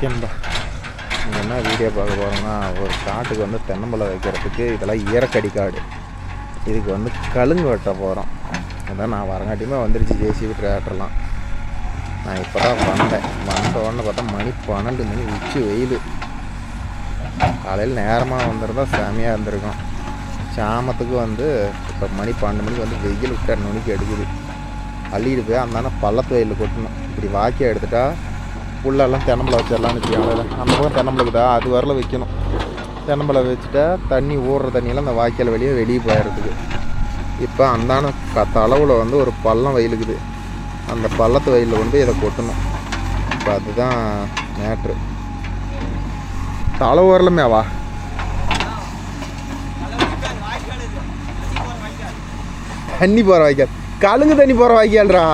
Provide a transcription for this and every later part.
ஓகேம்பா. நீங்கள் என்ன வீடியோ பார்க்க போகிறோம்னா, ஒரு காட்டுக்கு வந்து தென்னம்பழம் வைக்கிறதுக்கு இதெல்லாம் ஈரக்கடி காடு. இதுக்கு வந்து கழுங்கு வெட்ட போகிறோம். அதான் நான் வரங்காட்டியுமே வந்துருச்சு ஜேசிபி டிராக்டர்லாம். நான் இப்போ தான் வந்த உடனே பார்த்தா மணி 12 மணி உச்சி வெயில். காலையில் நேரமாக வந்துருந்தா செமையாக இருந்திருக்கும். சாமத்துக்கு வந்து இப்போ மணி 12 மணிக்கு வந்து வெயில் விட்டு 2 மணிக்கு எடுக்குது. அள்ளிட்டு போய் அந்த பள்ளத்து வெயிலில் கொட்டணும். இப்படி வாக்கியாக எடுத்துட்டா புல்லெல்லாம் தென்னம்பழம் வச்சிடலான்னு வச்சுக்கோங்களேன். அந்த பக்கம் தென்னம்பழக்குதா அது வரல வைக்கணும். தென்னம்பழம் வச்சுட்டா தண்ணி ஊறுற தண்ணியெல்லாம் அந்த வாய்க்கால் வெளியே போயிடுறதுக்கு. இப்போ அந்தான அளவில் வந்து ஒரு பள்ளம் வயலுக்குது. அந்த பள்ளத்து வயலில் வந்து இதை கொட்டணும். இப்போ அதுதான் மேட்ரு. தலை வரலமேவா தண்ணி போகிற வாய்க்கால், கழுங்கு தண்ணி போகிற வாய்க்கால்ரா.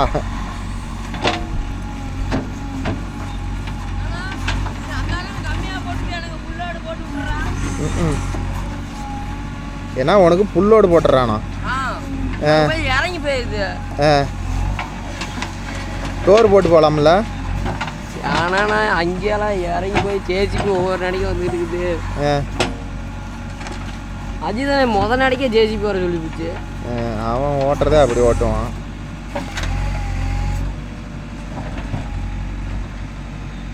ஏன்னா உனக்கு புல்லோடு போட்டுறானா? இறங்கி போயிடுது. டோர் போட்டு போகலாம்ல. ஆனால் நான் அங்கேயெல்லாம் இறங்கி போய் ஜேசிபி ஒவ்வொரு நடிக்கும் வந்துட்டு இருக்குது. அதுதான் முதல் நடிக்க ஜேசிபி வர சொல்லிடுச்சு. அவன் ஓட்டுறதே அப்படி ஓட்டுவான்.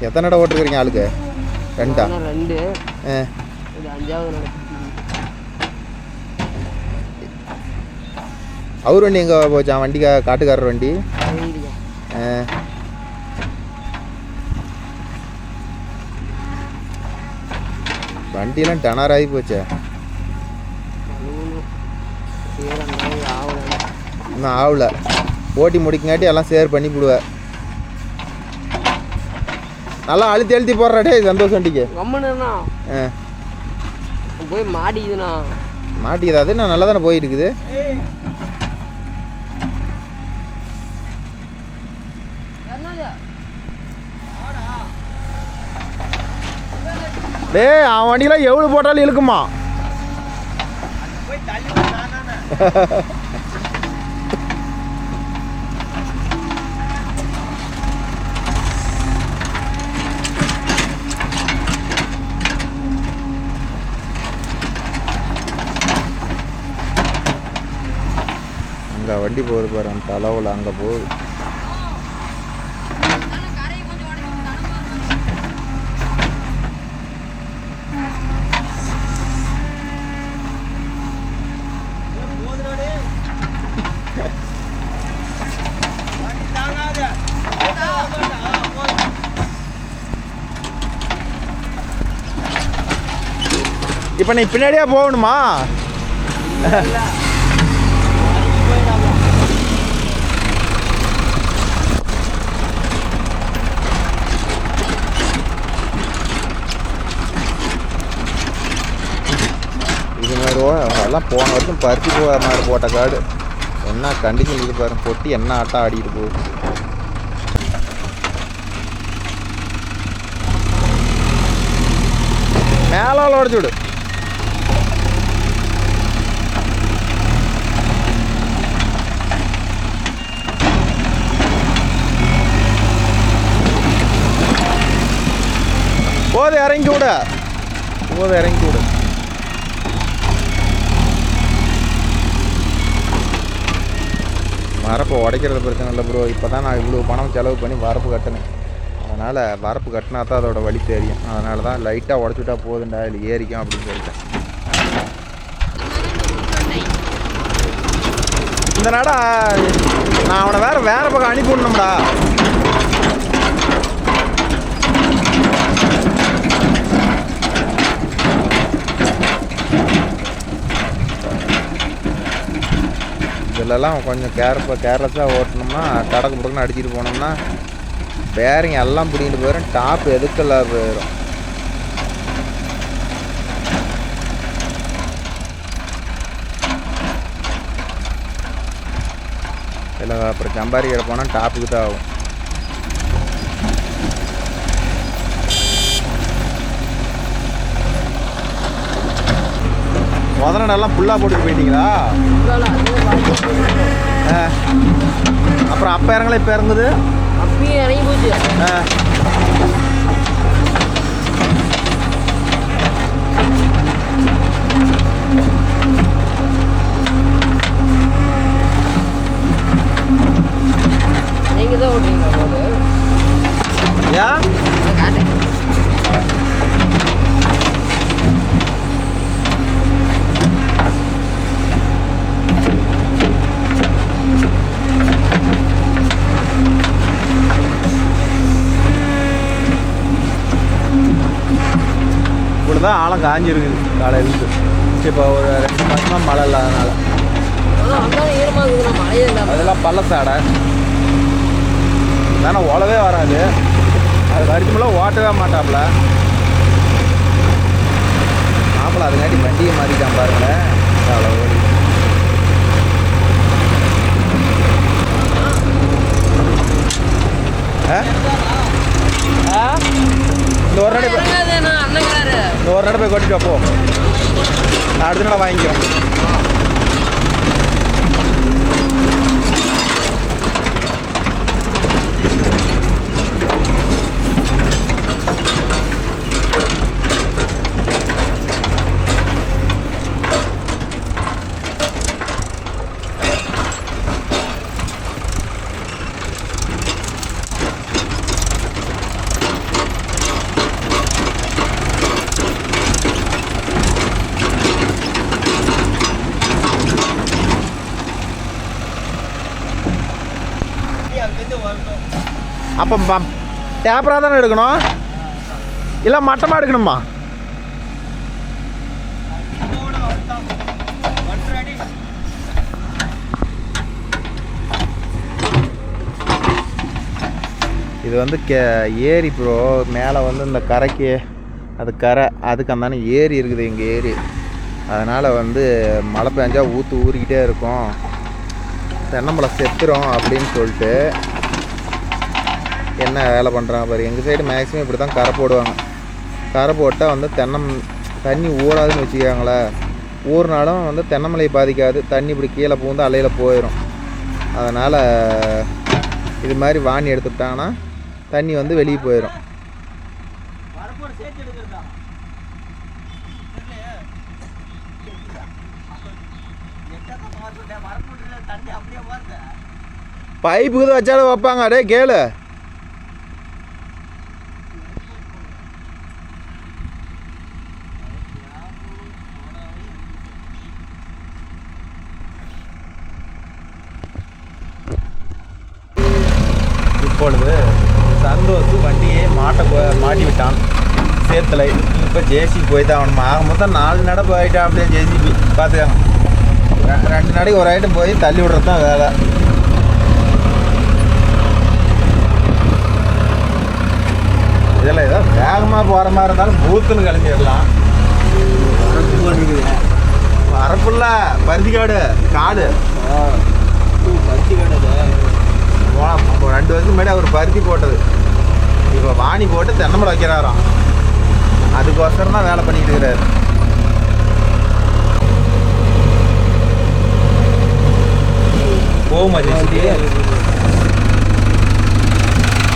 எத்தனை இடம் ஓட்டுருக்கிறீங்க ஆளுக்கு? 2 2. இது 5வது நடக்கு. அவர் வண்டி எங்கே போச்சான்? வண்டி காட்டுக்காரர் வண்டி. வண்டியெல்லாம் டனராகி போச்சே. இன்னும் ஆகல. ஓட்டி முடிக்கங்காட்டி எல்லாம் ஷேர் பண்ணி விடுவேன். நல்லா அழுத்தி போடுறாடே சந்தோஷம் வண்டிக்கு. போய் மாட்டிக்குதுண்ணா. மாட்டிக்குது. அது நான் நல்லா தானே போயிட்டு இருக்குது. டே அவன் வண்டியெல்லாம் எவ்வளோ போட்டாலும் இழுக்குமா? அங்கே வண்டி போகுது பாரு, அந்த அளவில் அங்கே போகுது. இப்போ நீ பின்னாடியே போகணுமா? இது மாதிரி எல்லாம் போன வருஷம் பருத்தி போகிற மாதிரி போட்ட காடு. என்ன கண்டிஷன் இது பாருங்க. பொட்டி என்ன ஆட்டம் ஆடிட்டு போகுது. மேலால் உடச்சு விடு. போது இறங்கி விட. வரப்பு உடைக்கிறது பிரச்சனை இல்லை ப்ரோ. இப்போ தான் நான் இவ்வளோ பணம் செலவு பண்ணி வரப்பு கட்டினேன். அதனால் வரப்பு கட்டினா தான் அதோட வழி தெரியும். அதனால தான் லைட்டாக உடச்சுட்டா போதுண்டா இல்லை ஏறிக்கும் அப்படின்னு சொல்லிட்டேன். இந்த நாடா நான் அவனை வேற பக்கம் அனுப்பி விடணும்டா. இதிலெல்லாம் கொஞ்சம் கேர்லெஸ்ஸாக ஓட்டணும்னா கடக்கு முடக்குன்னு அடிச்சுட்டு போனோம்னா பேரிங் எல்லாம் பிடிக்கிட்டு போயிடும். டாப் எதுக்கெல்லாம் போயிடும். இல்லை அப்புறம் சம்பாதிக்கிற போனால் டாப்புக்கு தான் ஆகும். முதல்ல நல்லா ஃபுல்லாக போட்டுட்டு போயிட்டீங்களா? அப்புறம் அப்போ இறங்கல இப்போ இறங்குது. அப்பயே இறங்கி போச்சு. நீங்கள் தான் ஓட்டுறீங்களா போது? ஏன் காட்டு. இப்படிதான் ஆழம் காஞ்சிருக்குது காலையிலேருந்து. இப்போ ஒரு 2 மாதமாக மழை இல்லாதனால. ஆனால் வந்தாலும் ஈரமாக இருக்குதுண்ணா, மழையே இல்லாமல். அதெல்லாம் பள்ளத்தாடை தானே, ஓலவே வராது. அது வரிக்குமெல்லாம் ஓட்டவே மாட்டாப்புல மாப்பிள்ள. அதுங்காட்டி வண்டியை மாற்றிட்டான் பாருங்களேன். அவ்வளோ ஓடி இந்த ஒரு நட அண்ணங்கிறாரு. இந்த ஒரு நட போய் கொட்டிட்டு அப்போ நான் அடுத்த நட வாங்கிக்கிறேன். அப்போ டேப்பராக தானே எடுக்கணும், இல்லை மட்டமாக எடுக்கணுமா? இது வந்து ஏரி ப்ரோ. மேலே வந்து இந்த கரைக்கு, அது கரை, அதுக்கு அந்தானே ஏரி இருக்குது எங்கள் ஏரி. அதனால் வந்து மழை பெஞ்சா ஊறிக்கிட்டே இருக்கும், தென்னம்பழம் செத்துரும் அப்படின்னு சொல்லிட்டு என்ன வேலை பண்ணுறாங்க பாரு. எங்கள் சைடு மேக்ஸிமம் இப்படி தான் கரை போடுவாங்க. கரை போட்டால் வந்து தண்ணி ஊறாதுன்னு வச்சுக்காங்களே. ஊறினாலும் வந்து தென்னமலையை பாதிக்காது, தண்ணி இப்படி கீழே பூந்து அலையில் போயிடும். அதனால் இது மாதிரி வாணி எடுத்துக்கிட்டாங்கன்னா தண்ணி வந்து வெளியே போயிடும். பைப்புக்கு தான் வச்சாலும் வைப்பாங்க. அடே கேளு, இப்பொழுது சந்தோஷ் வண்டியை மாட்டி விட்டான் சேத்துல. இப்போ ஜேசிபி போய் தான் அவன் ஆக மொத்தம் 4 நடை போயிட்டான். அப்படியே ஜேசிபி பார்த்துக்காங்க. 2 நடைக்கு ஒரு ஐட்டம் போய் தள்ளி விடுறது தான் வேலை. இதில் ஏதோ வேகமாக போகிற மாதிரி இருந்தாலும் பூத்துன்னு கிளம்பிடலாம். வரப்புள்ள பருத்திக்காடு காடு, பருத்திக்காடு 2 வருஷத்துக்கு முன்னாடி அவர் பருத்தி போட்டது. இப்போ வாணி போட்டு தென்னமரம் வைக்கிறாராம். அதுக்கோசரம் தான் வேலை பண்ணிக்கிட்டு இருக்கிறாரு. போகுமா ஜெயந்தி?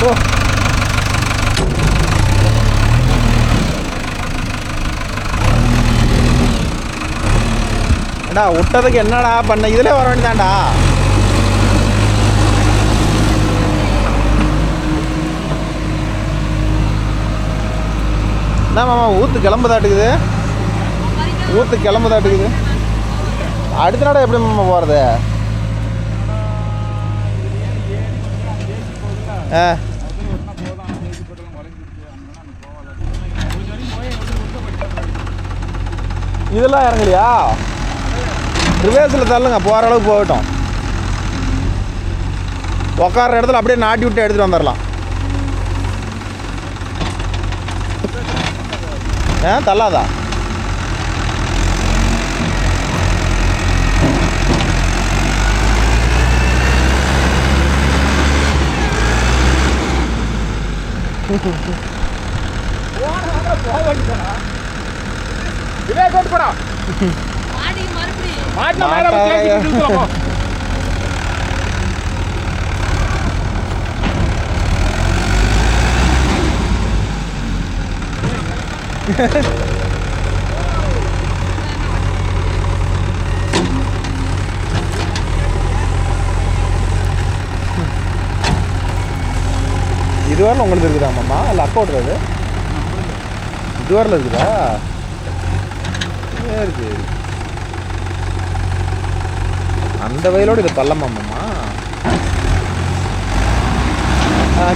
ஓ, ஏண்டா விட்டதுக்கு என்னடா பண்ண? இதில் வர வேண்டியதாண்டா. என்ன மாமா ஊற்று கிளம்புதாட்டுக்குது, ஊற்று கிளம்புதாட்டுக்குது. அடுத்த நாடா எப்படி மாமா போகிறது? இதெல்லாம் இறங்கலையா? ரிவேர்ஸில் தள்ளுங்க, போகிற அளவுக்கு போகட்டும். உக்கார இடத்துல அப்படியே நாட்டி விட்டு எடுத்துகிட்டு வந்துடலாம். தள்ளாதா? இது வரல உங்களுக்கு இருக்குதா மாமா? இல்லை அக்கா ஓட்டுறது இது வரல இருக்குதா? சரி சரி. அந்த வயலோடு இது பள்ளமாமாம்மா.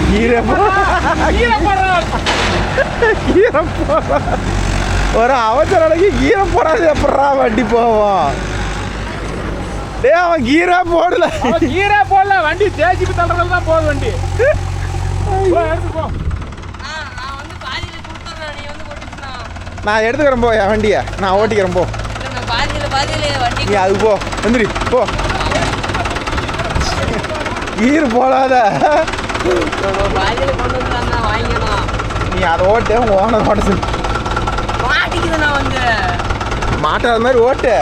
கீரை ஒரு அவசர அழகி கீரை போடாது எப்படா வண்டி போவோம்? டே அவன் கீரை போடல, கீரை போடல, வண்டி தேய்ச்சிட்டு தள்ளுறதுல தான் போகுது வண்டி. எடுத்துக்கோ. நான் எடுத்துக்கிறேன் போ என் வண்டியை, நான் ஓட்டிக்கிறேன் போ. நீ அது போ வந்துடி போ. கீர் போடாத, நீ அதை ஓட்டு, உங்க ஓனர் ஓட்ட சொல்லு. மாட்டாத மாதிரி ஓட்டு.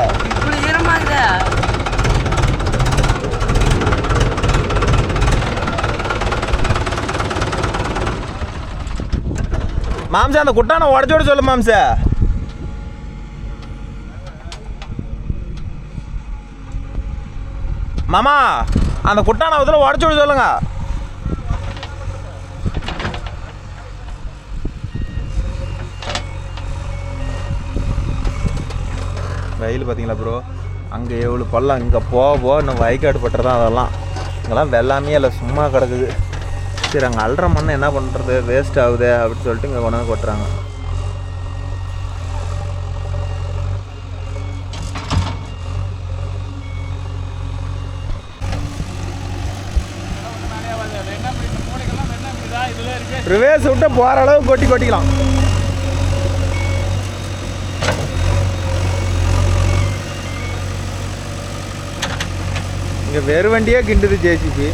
மாம்சா அந்த குட்டானை உடச்சோட சொல்லு மாம்சா. மாமா அந்த குட்டானை அதில் உடச்சோட சொல்லுங்க. வெயில் பார்த்தீங்களா ப்ரோ? அங்கே எவ்வளோ பள்ளம், இங்கே போக இன்னும் வயக்காடு பட்டுறதான். அதெல்லாம் இங்கெல்லாம் வெள்ளாமே இல்லை, சும்மா கிடக்குது. சரி அங்கே அல்ற மண்ணை என்ன பண்ணுறது, வேஸ்ட் ஆகுது அப்படின்னு சொல்லிட்டு இங்கே கொண்டாந்து கொட்டுறாங்க. ரிவேர்ஸ் விட்டு போகிற அளவு கொட்டிக்கலாம். இங்கே வெறு வண்டியே கிண்டுது ஜேசிபி.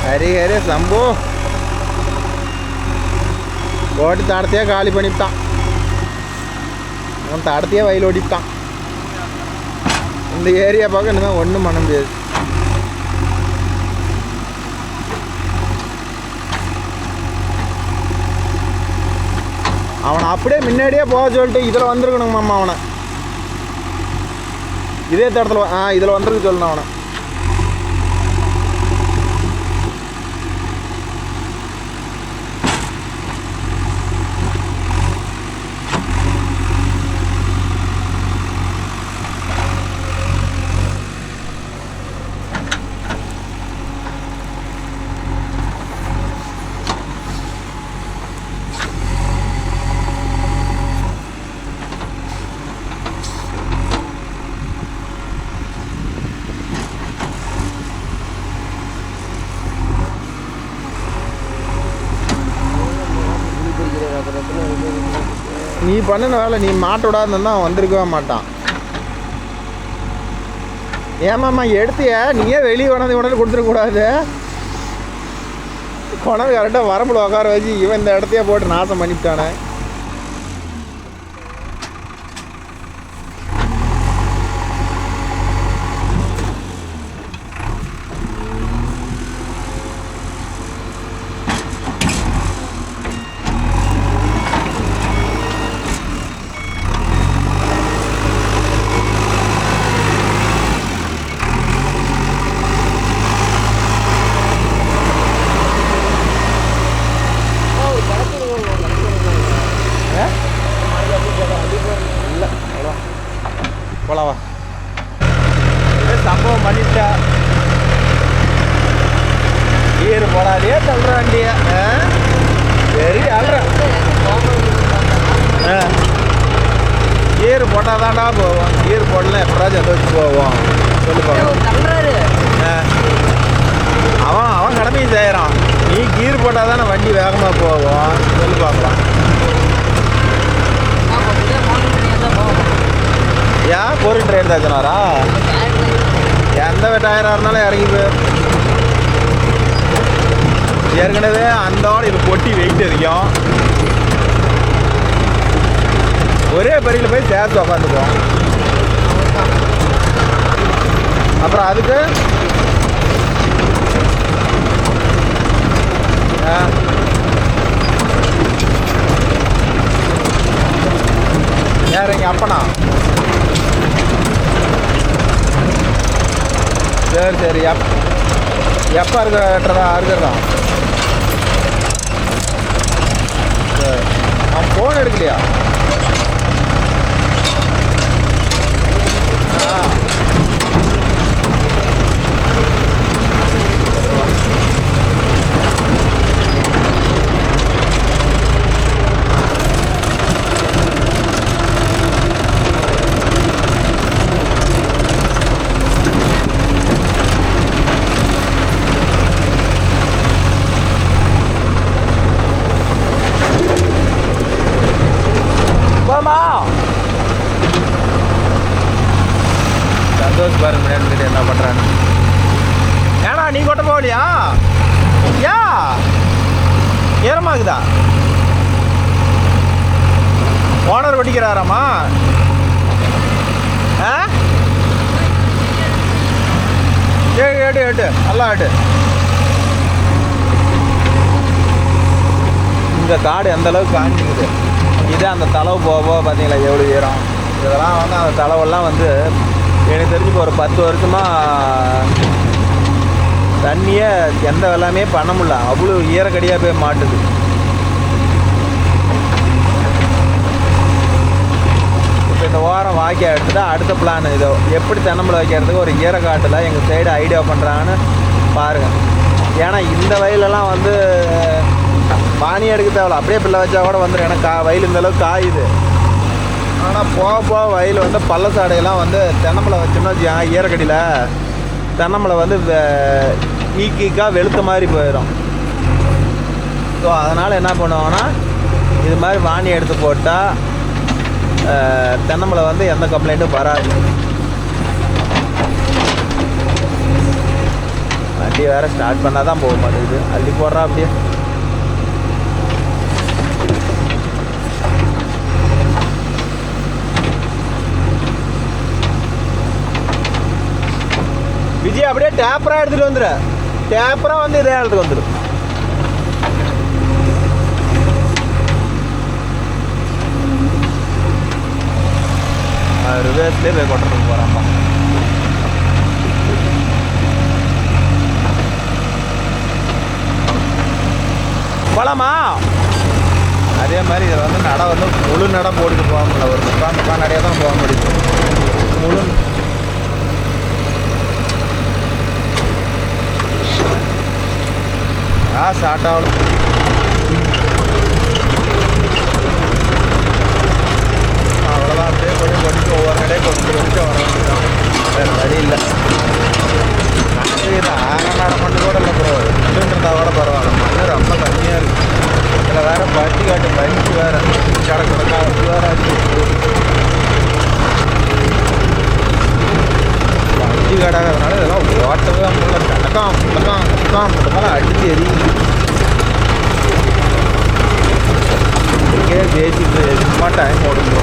ஹரி ஹரி சம்பு ஓட்டி தடத்தையே காலி பண்ணிவிட்டான். அவன் தடத்தையே வயல் ஓடிட்டான். இந்த ஏரியா பார்க்க இனிமேல் ஒன்றும் பண்ண முடியாது. அவனை அப்படியே முன்னாடியே போக சொல்லிட்டு இதில் வந்துருக்கணுங்க மாமா. அவனை இதே தடத்தில் இதில் வந்துருக்கு சொல்லணும் அவனை. நீ பண்ணின வேலை, நீ மாட்டோட இருந்தா வந்திருக்கவே மாட்டான். ஏமாம்மா எடுத்திய நீயே வெளியே கொண்டாந்து கொடுத்துடக்கூடாது. கொண்டாந்து கரெக்டாக வரம்புல உட்கார வச்சு இவன் இந்த இடத்தையே போட்டு நாசம் பண்ணிவிட்டானே. போலாவா சம்பவம் பண்ணிட்டா. கீர் போடாதே தள்ளுற வண்டிய சரி அல்ற. கீர் போட்டால் தான்டா போவோம். கீர் போடல எப்படாச்சும் எந்த வச்சு போவோம் சொல்லுப்பாங்க. அவன் கடமையை செய்கிறான். நீ கீர் போட்டால் தானே வண்டி வேகமாக போவோம் சொல்லு பார்க்கலாம். ராஜனாரா? எந்த டயராக இருந்தாலும் இறங்கி போய் ஏற்கனவே அந்தோட இது பொட்டி வெயிட் அதிகம். ஒரே பரியில் போய் சேர்த்து உக்காந்துக்குவோம். அப்புறம் அதுக்கு யார் எங்கள் அப்பனா? சரி சரி. எப்போ இருக்கிறதா? சரி, அவன் ஃபோன் எடுக்கலையா? சந்தோஷ் பாரு முன்னாடி என்ன பண்ணுறான்னு. ஏன்னா நீ கொட்ட போகலையா? யா ஏறமாக்குதா? ஓனர் கொட்டிக்கிறாராமா? ஆ ஏடு நல்லா ஆடு. இந்த காடு எந்த அளவுக்கு காஞ்சிக்குது. இதே அந்த தளவு போக பார்த்தீங்களா எவ்வளோ ஈரம். இதெல்லாம் வந்து அந்த தளவெல்லாம் வந்து எனக்கு தெரிஞ்சு ஒரு 10 வருஷமாக தண்ணியை எந்த வெள்ளாமே பண்ண முடியல. அவ்வளோ ஈரக்கடியாக போய் மாட்டுது. இப்போ இந்த ஓரம் வாக்கியா எடுத்துகிட்டா அடுத்த பிளான் இதோ எப்படி தென்னம்பழம் வைக்கிறதுக்கு ஒரு ஈரக்காட்டில் எங்கள் சைடு ஐடியா பண்ணுறாங்கன்னு பாருங்கள். ஏன்னா இந்த வயலெல்லாம் வந்து பானி எடுக்க தேவையில்ல, அப்படியே பிள்ளை வச்சா கூட வந்துடும். ஏன்னா வயல் இந்தளவுக்கு காயுது. ஆனால் போக வயல் வந்து பள்ளசாடையெல்லாம் வந்து தென்னம்பழம் வச்சோம்னா ஈரக்கடியில் தென்னம்பழம் வந்து ஈக்காக வெளுத்த மாதிரி போயிடும். ஸோ அதனால் என்ன பண்ணுவாங்கன்னா இது மாதிரி வாணி எடுத்து போட்டால் தென்னம்பழம் வந்து எந்த கம்ப்ளைண்ட்டும் வராது. வண்டி வேறு ஸ்டார்ட் பண்ணால் தான் போக மாட்டேங்குது. அள்ளி போடுறா அப்படியே. விஜய் அப்படியே டேப்பராக எடுத்துகிட்டு வந்துடு. டேப்பராக வந்து இதே இடத்துக்கு வந்துடும். ரிவேர்ஸ்லேயே போய் கொட்டுறதுக்கு போகிறான்ப்பா. போகலாமா? அதே மாதிரி இதில் வந்து நடை வந்து முழு நடை போட்டுட்டு போக முடியல. ஒரு முக்கால் நடையாக தான் போக முடியுது. முழு ஸ்டார்ட் ஆகலாம். அவ்வளோதான். அப்படியே கொண்டு ஒவ்வொரு நடையே கொண்டு வர வேண்டியதான். வேறு வழி இல்லை. ஆகநாட மண்ணு கூட இல்லை ப்ரோ. இருந்தா கூட பரவாயில்ல. மண்ணு ரொம்ப கம்மியாக இருக்குது. இதில் வேறு பட்டி காட்டு பஞ்சு வேறு கிடக்குறக்கா வேறு ஆச்சு. பஞ்சு காடாகிறதுனால இதெல்லாம் ஓட்டவே முடியல. கணக்காம் அடித்து எரியுது. ஜெயிச்சுட்டு சும்மா டைம் ஓடுங்க.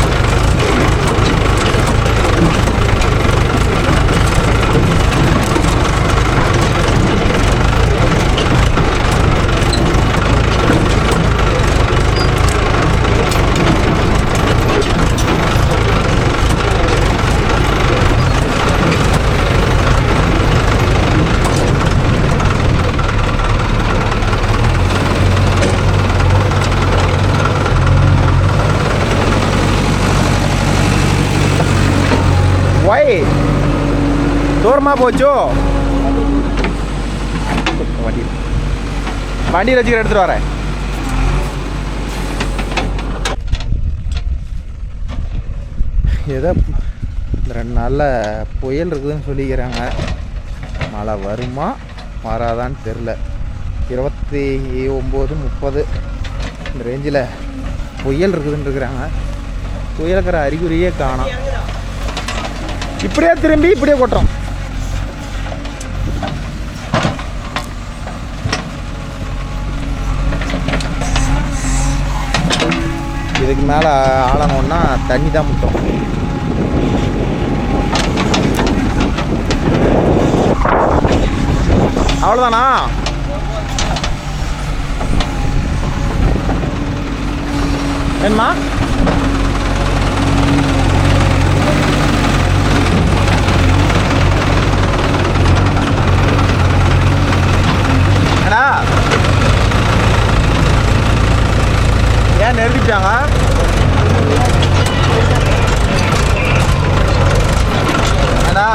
தூரமாக போச்சோ. வண்டி வச்சுக்கிற எடுத்துகிட்டு வரேன். ஏதோ இந்த 2 நாளில் புயல் இருக்குதுன்னு சொல்லிக்கிறாங்க. மழை வருமா வராதான்னு தெரில. 29, 30 இந்த ரேஞ்சில் புயல் இருக்குதுன்னு இருக்கிறாங்க. புயலுக்கிற அறிகுறியே காணோம். இப்படியே திரும்பி இப்படியே கொட்டுறோம். இதுக்கு மேலே ஆழங்கொன்னா தண்ணி தான் முட்டும். அவ்வளோதானா? என்னம்மா? அண்ணா ஏன் நிறுத்திட்டாங்க? அண்ணா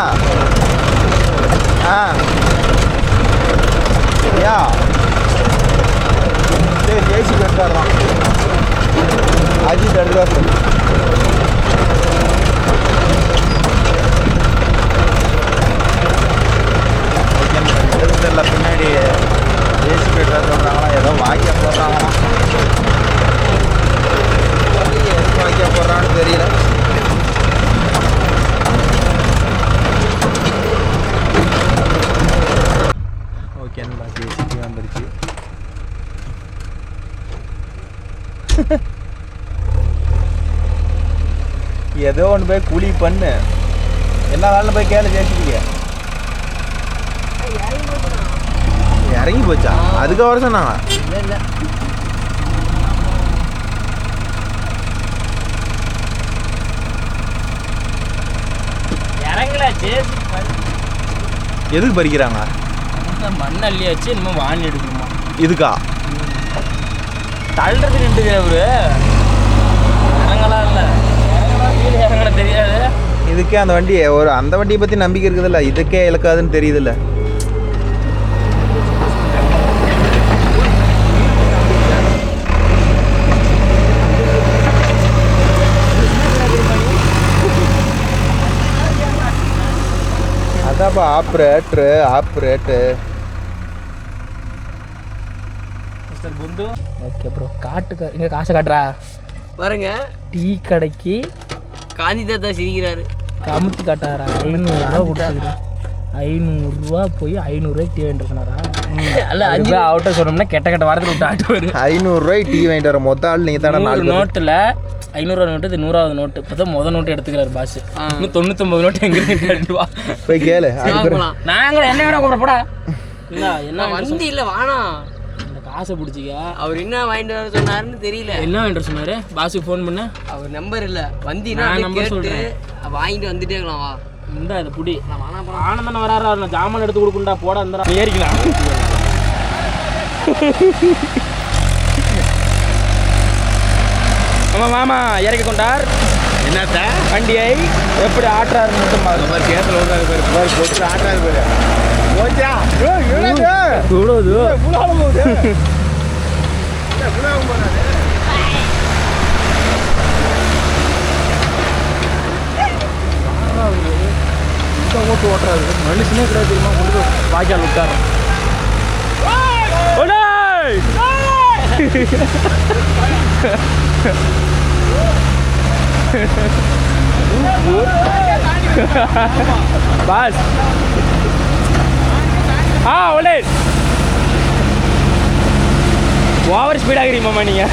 யா சரி ஜெய்சி எடுத்துடுறான். அஜித் எடுத்துவா சார். தெரியல பின்னாடி ஜெய்சி எடுத்துவா சொல்கிறாங்களா, ஏதோ வாக்கிய போடுறாங்களாம். எதுக்கு வாக்கிய போடுறான்னு தெரியல. ஓகேங்களா, ஜேசிபி வந்துருச்சு. ஏதோ ஒன்று போய் குழி பண்ணு, எல்லா வேலையும் போய் கேளு. ஜேசிபிக்கு இறங்கி போச்சா? அதுக்கு வர சொன்னாங்க. இல்லை இறங்கல. எதுக்கு பறிக்கிறாங்க? மண் அள்ளி வச்சு இன்னும் வாங்கி எடுக்கணுமா? இதுக்கா தள்ளுறது நின்றுது அவரு. இறங்கலாம் இல்லை, வீடு இறங்கல தெரியாது. இதுக்கே அந்த வண்டி அந்த வண்டியை பற்றி நம்பிக்கை இருக்குதுல்ல, இதுக்கே இழக்காதுன்னு தெரியுதுல்ல. அதாப்பா ஆப்ரேட்டு. மிஸ்டர் குண்டு. ஓகே ப்ரோ, காட்டுக்கு இங்கே காசை காட்டுறா பாருங்க. டீ கடைக்கு காந்தி தாத்தா சிரிக்கிறாரு. கமுத்து காட்டாரா? 500 ரூபா கொடுத்துருக்கேன். 500 போய் 500 டீ வாங்கிட்டு இருக்கனாரா? அல்ல 5 ரூபா அவுட்ட சொன்னோம்னா கெட்ட வாரத்தில் விட்டு ஆட்டுவார். 500 டீ வாங்கிட்டு வர மொத்த ஆள் நீங்கள் தானே. 4 நோட்டில் 500 நோட்டு, இது 100வது நோட்டு. இப்போ தான் முதல் நோட்டு எடுத்துக்கிறாரு பாஸ். இன்னும் 99 நோட்டு எங்கே எடுத்துவா போய் கேளு. நாங்கள் என்ன வேணா கூப்பிடப்படா. இல்லை என்ன வண்டி இல்லை வானா இந்த காசை பிடிச்சிக்க. அவர் என்ன வாங்கிட்டு வர சொன்னாருன்னு தெரியல. என்ன வாங்கிட்டு சொன்னார்? பாஸுக்கு ஃபோன் பண்ண. அவர் நம்பர் இல்லை, வந்தினா நம்பர் சொல்லிட்டு வாங்கிட்டு வந்துட்டே இருக்கலாம். வா இந்த இதை புடி. ஆனந்தானே வராரு, நான் ஜாமான் எடுத்து கொடுக்குண்டா போட அந்த ஏறிக்கலாம். ஆமாம் மாமா இறக்கி கொண்டார். என்னத்த வண்டியை எப்படி ஆட்டுறாரு மட்டும் மாதிரி கேஸில் விடுறாரு பேர் போட்டு ஆட்டுறாரு பேர் போச்சா விடுவது ஓட்டு ஓட்டுறாரு. மனுஷனே கிடையாது தெரியுமா, கொண்டு வாய்க்கால் விட்டாரு. பாஸ் ஒலே ஓவர் ஸ்பீட் ஆகிறீங்க மாமா நீங்க.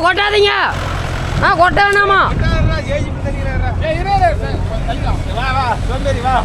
கொட்டாதீங்க. கொட்ட வேணாமா? வா.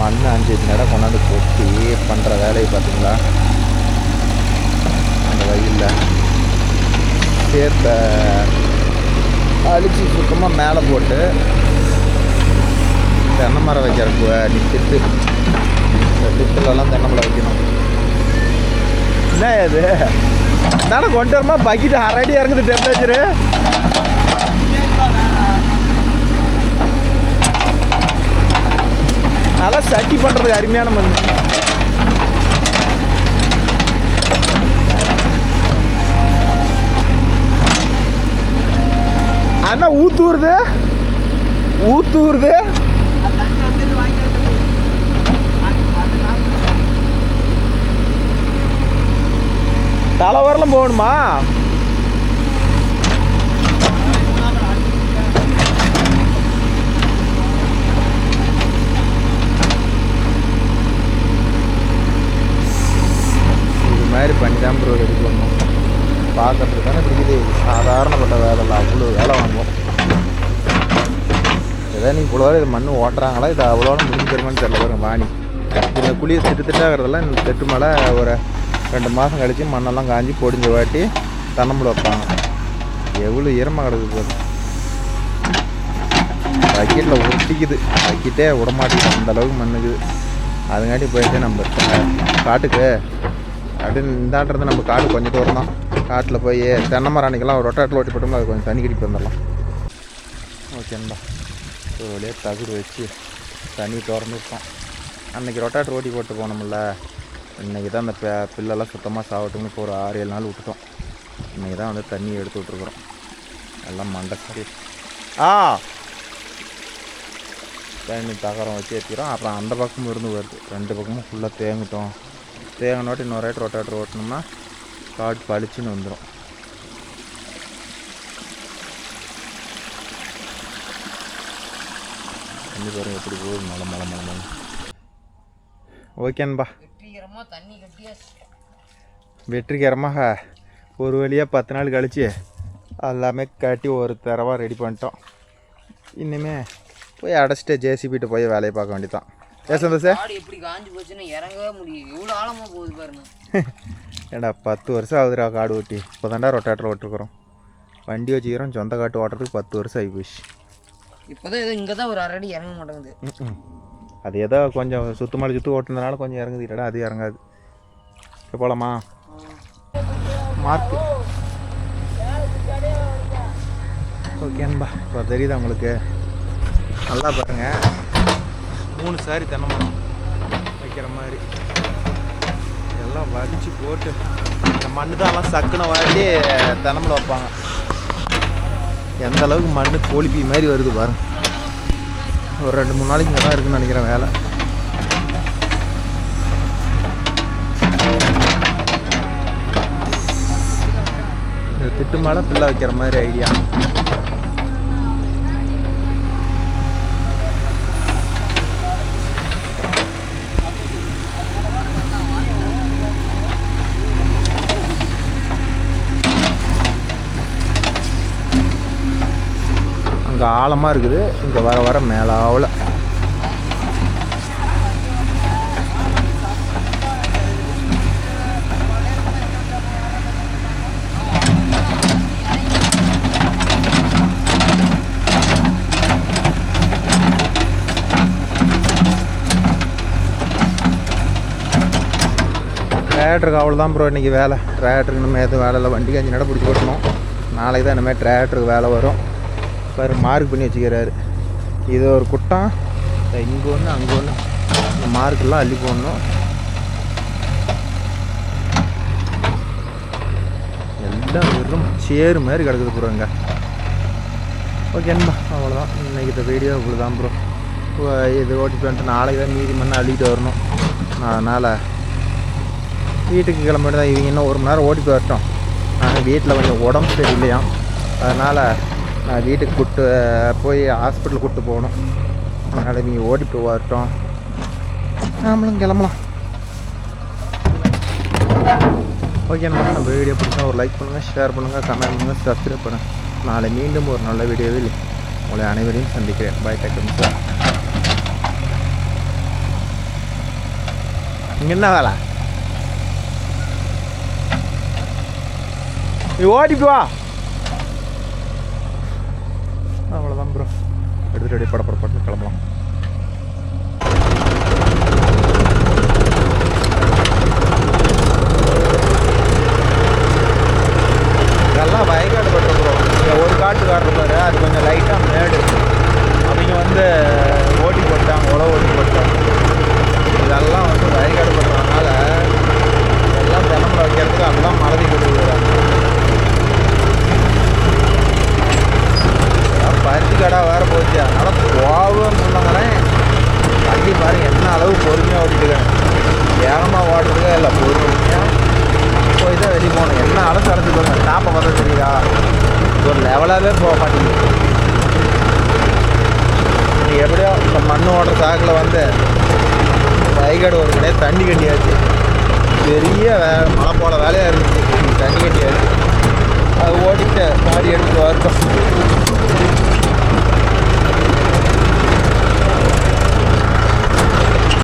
மண் 5 நட கொண்டாந்து கொட்டி பண்ணுற வேலையை பார்த்தீங்களா? அந்த வயலில் சேர்த்த அழிச்சு சுத்தமாக மேலே போட்டு தென்னை மரம் வைக்கிற திட்டு திட்டுலலாம் தென்னை மரம் வைக்கணும். என்ன இது தானே கொண்டு வரமா பக்கெட்டு அரடி இறங்குது டெம்பரேச்சரு. நல்லா சட்டி பண்ணுறதுக்கு அருமையான மண். அண்ணா ஊத்துறது தலைவரெல்லாம் போகணுமா? மாதிரி பண்ணி தான் ப்ரோ ரெடி பண்ணணும். பார்க்கறதுக்கு தானே பிடிக்குது. சாதாரணப்பட்ட வேலை இல்லை, அவ்வளோ வேலை வாங்குவோம். ஏதாவது நீங்கள் இவ்வளோ இது மண் ஓட்டுறாங்களா, இது அவ்வளோ முடிஞ்சு தருமான்னு தெரியல. பாருங்க வாணி இந்த குழியை திட்டுத்திட்டாகிறதெல்லாம் இந்த திட்டு மேலே ஒரு 2 மாதம் கழித்து மண்ணெல்லாம் காஞ்சி பொடிஞ்ச வாட்டி தென்னம்புல வைப்பாங்க. எவ்வளோ ஈரமாக கிடக்குது போது. பக்கெட்டில் ஒட்டிக்குது, பக்கெட்டே விடமாட்டேங்குது, அந்தளவுக்கு மண்ணுக்குது. அதுங்காட்டி போயிட்டு நம்ம காட்டுக்கு அப்படின்னு இந்தாண்டது நம்ம காடு கொஞ்சம் தூரம் தான். காட்டில் போய் தென்னை மரம் அன்றைக்கெல்லாம் ஒரு ரொட்டாட்டில் ஓட்டி போட்டோம்னா அது கொஞ்சம் தண்ணி கடிப்பு வந்துடலாம். ஓகேண்டா, ஒரு வழியாக தகுடு வச்சு தண்ணி திறந்து விட்டோம். அன்றைக்கி ரொட்டாட்டர் ஓட்டி போட்டு போனோம்ல, இன்றைக்கி தான் அந்த பில்லெல்லாம் சுத்தமாக சாப்பிட்டோம்னு இப்போ ஒரு 6-7 நாள் விட்டுட்டோம். இன்றைக்கி தான் வந்து தண்ணி எடுத்து விட்ருக்குறோம். எல்லாம் மண்டை சரி தண்ணி தகரம் வச்சு ஏற்றிக்கிறோம். அப்புறம் அந்த பக்கமும் இருந்து வருது, 2 பக்கமும் ஃபுல்லாக தேங்கிட்டோம். தேங்கினோட்டு இன்னொரு ரொட்டாட்டர் ஓட்டினோம்னா காடு பளிச்சுன்னு வந்துடும். தண்ணி பாருங்க எப்படி போகுது, மழை மழை மழை மழை. ஓகேன்பா, வெற்றிகரமாக ஒரு வழியாக 10 நாள் கழிச்சு எல்லாமே கட்டி ஒரு தரவாக ரெடி பண்ணிட்டோம். இன்னுமே போய் அடைச்சிட்டு ஜேசிபிட்டு போய் வேலையை பார்க்க வேண்டியதான். எப்படி காஞ்சி போச்சுன்னா இறங்கவே முடியும், எவ்வளோ ஆழமாக போகுது பாருங்க. ஏண்டா 10 வருஷம் ஆகுதுடா காடு ஓட்டி. இப்போ தாண்டா ரொட்டாட்டர் ஓட்டுருக்குறோம், வண்டி வச்சுக்கிறோம். சொந்த காட்டு ஓட்டுறதுக்கு 10 வருஷம் ஆகி போச்சு. இப்போதான் ஏதோ இங்கே தான் ஒரு 1/2 அடி இறங்க மாட்டேங்குது. அது ஏதோ கொஞ்சம் சுத்தமாக சுற்று ஓட்டுனதுனால கொஞ்சம் இறங்குது, இல்லைடா அது இறங்காது. இப்போ போகலாமா? மார்க்கு ஓகேன்பா. இப்போ தெரியுதா உங்களுக்கு? நல்லா பாருங்கள், 3 சாரி தென்னை மரம் வைக்கிற மாதிரி எல்லாம் வடித்து போட்டு இந்த மண்ணு தான் எல்லாம் சக்குன வாட்டி தென்னம்பில் வைப்பாங்க. எந்த அளவுக்கு மண் கோழிப்பி மாதிரி வருது பாருங்க. ஒரு 2-3 நாளைக்கு இங்கே தான் இருக்குன்னு நினைக்கிறேன் வேலை. திட்டு மேலே பிள்ளை வைக்கிற மாதிரி ஐடியா. அங்கே ஆழமாக இருக்குது, இங்கே வர வர மேலாவில். ட்ராக்டருக்கு அவ்வளோதான் ப்ரோ இன்றைக்கி வேலை. ட்ராக்டருக்கு இனிமேல் எதுவும் வேலை இல்லை, வண்டிக்கு 5 நட பிடிச்சி ஓட்டணும். நாளைக்கு தான் இனிமேல் ட்ராக்டருக்கு வேலை வரும். பாரு மார்க் பண்ணி வச்சுக்கிறாரு. இது ஒரு குட்டம், இங்கே ஒன்று அங்கே ஒன்று, இந்த மார்க்கெல்லாம் அள்ளி போடணும். எல்லாம் வெறும் சேரு மாதிரி கிடக்குது ப்ரோ இங்கே. ஓகேன்பா, அவ்வளோதான் இன்றைக்கி இந்த வீடியோ இவ்வளோதான் ப்ரோ. இது ஓட்டிட்டு வந்துட்டு நாளைக்கு தான் மீதி மண்ணை அள்ளிட்டு வரணும். அதனால் வீட்டுக்கு கிளம்பிட்டு தான். இவங்க இன்னும் 1 மணி நேரம் ஓட்டிட்டு வரட்டும். நாங்கள் வீட்டில் கொஞ்சம் உடம்பு சரியில்லையாம், அதனால் நான் வீட்டுக்கு கூப்பிட்டு போய் ஹாஸ்பிட்டலுக்கு கூப்பிட்டு போகணும். அதனால் நீங்கள் ஓடிட்டு வரட்டும், நாமளும் கிளம்பலாம். ஓகேண்ணா, நம்ம வீடியோ பிடிச்சா ஒரு லைக் பண்ணுங்கள், ஷேர் பண்ணுங்கள், கமெண்ட் பண்ணுங்கள், சப்ஸ்கிரைப் பண்ணுங்கள். நாளை மீண்டும் ஒரு நல்ல வீடியோவில் உங்களை அனைவரையும் சந்திக்கிறேன். Bye, take care. இங்கே என்ன வேலை? நீ ஓடிட்டு வா. அவ்வளோதான் ப்ரோ, எடுத்துகிட்டு அப்படியே படப்படப்பட்டு கிளம்பலாம். இதெல்லாம் வயக்காடு பட்டு ப்ரோ. இங்கே ஒரு காட்டுக்காரர் பாரு, அது கொஞ்சம் லைட்டாக மேடு. அவங்க வந்து ஓட்டி போட்டாங்க, உழவு ஓட்டி போட்டாங்க. இதெல்லாம் வந்து வயக்காடு பட்டுறதுனால எல்லாம் தென்னம்பில் வைக்கிறதுக்கு அதெல்லாம் மறதி கொடுக்குறாங்க. பருத்தி கடை வேறு போச்சு, அதனால் போகணுன்னு சொன்னாங்களேன். வண்டி பாருங்க என்ன அளவு பொறுமையாக ஓட்டிட்டுருக்கேன். வேகமாக ஓட்டுறதுக்கே இல்லை, பொறுமையாக போய் தான் வெளியே போகணும். என்ன அளவு அடைச்சிக்கோங்க. டாப்பை பார்த்தா தெரியுதா, ஒரு லெவலாகவே போக மாட்டேங்குது. நீ எப்படியோ இந்த மண் ஓடுற சாக்கில் வந்து வயக்காடு ஒரு மணியே தண்ணி கட்டியாச்சு. பெரிய மழை போல வேலையாக இருந்துச்சு, தண்ணி கட்டியாச்சு. அது ஓடிட்டு மாறி எடுத்துகிட்டு வரட்டும்.